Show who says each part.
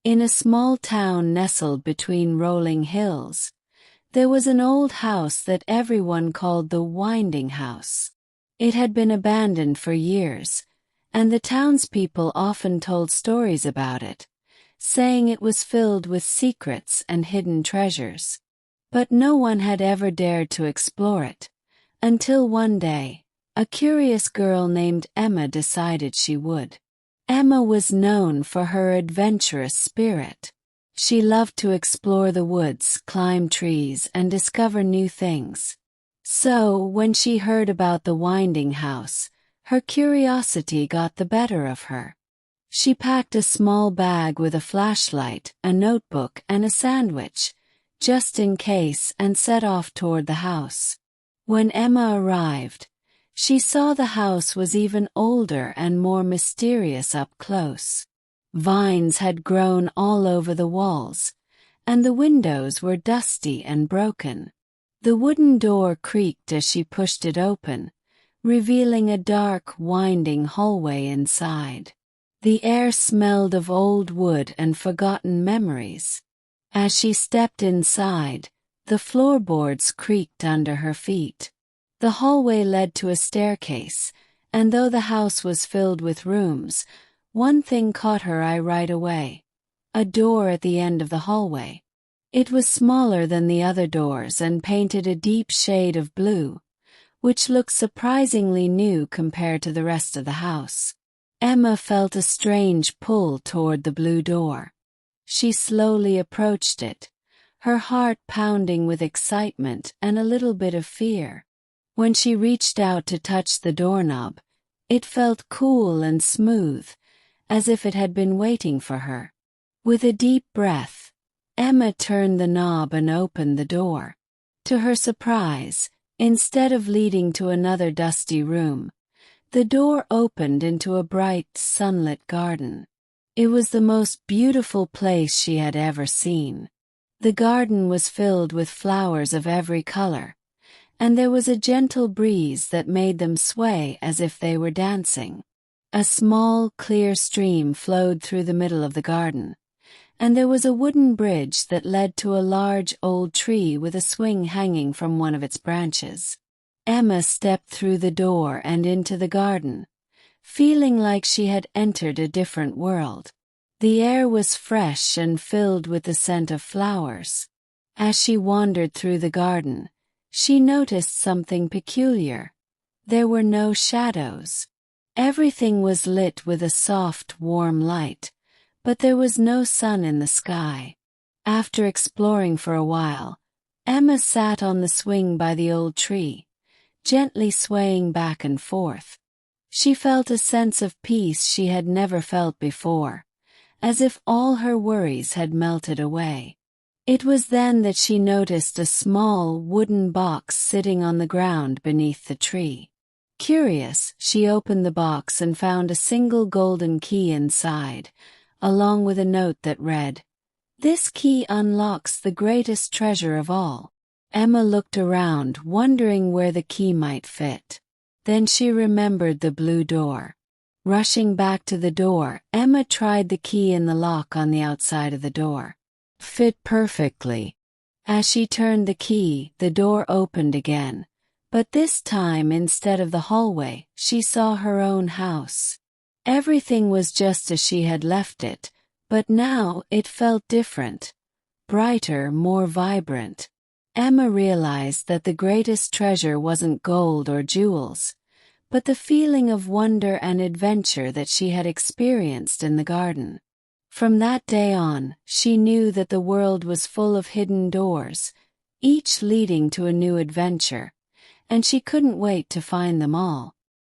Speaker 1: In a small town nestled between rolling hills, there was an old house that everyone called the Winding House. It had been abandoned for years, and the townspeople often told stories about it, saying it was filled with secrets and hidden treasures. But no one had ever dared to explore it, until one day, a curious girl named Emma decided she would. Emma was known for her adventurous spirit. She loved to explore the woods, climb trees, and discover new things. So, when she heard about the Winding House, her curiosity got the better of her. She packed a small bag with a flashlight, a notebook, and a sandwich, just in case, and set off toward the house. When Emma arrived, she saw the house was even older and more mysterious up close. Vines had grown all over the walls, and the windows were dusty and broken. The wooden door creaked as she pushed it open, revealing a dark, winding hallway inside. The air smelled of old wood and forgotten memories. As she stepped inside, the floorboards creaked under her feet. The hallway led to a staircase, and though the house was filled with rooms, one thing caught her eye right away: a door at the end of the hallway. It was smaller than the other doors and painted a deep shade of blue, which looked surprisingly new compared to the rest of the house. Emma felt a strange pull toward the blue door. She slowly approached it, her heart pounding with excitement and a little bit of fear. When she reached out to touch the doorknob, it felt cool and smooth, as if it had been waiting for her. With a deep breath, Emma turned the knob and opened the door. To her surprise, instead of leading to another dusty room, the door opened into a bright, sunlit garden. It was the most beautiful place she had ever seen. The garden was filled with flowers of every color, and there was a gentle breeze that made them sway as if they were dancing. A small, clear stream flowed through the middle of the garden, and there was a wooden bridge that led to a large old tree with a swing hanging from one of its branches. Emma stepped through the door and into the garden, feeling like she had entered a different world. The air was fresh and filled with the scent of flowers. As she wandered through the garden, she noticed something peculiar. There were no shadows. Everything was lit with a soft, warm light, but there was no sun in the sky. After exploring for a while, Emma sat on the swing by the old tree, gently swaying back and forth. She felt a sense of peace she had never felt before, as if all her worries had melted away. It was then that she noticed a small wooden box sitting on the ground beneath the tree. Curious, she opened the box and found a single golden key inside, along with a note that read, "This key unlocks the greatest treasure of all." Emma looked around, wondering where the key might fit. Then she remembered the blue door. Rushing back to the door, Emma tried the key in the lock on the outside of the door. Fit perfectly. As she turned the key, the door opened again, but this time instead of the hallway, she saw her own house. Everything was just as she had left it, but now it felt different, brighter, more vibrant. Emma realized that the greatest treasure wasn't gold or jewels, but the feeling of wonder and adventure that she had experienced in the garden. From that day on, she knew that the world was full of hidden doors, each leading to a new adventure, and she couldn't wait to find them all.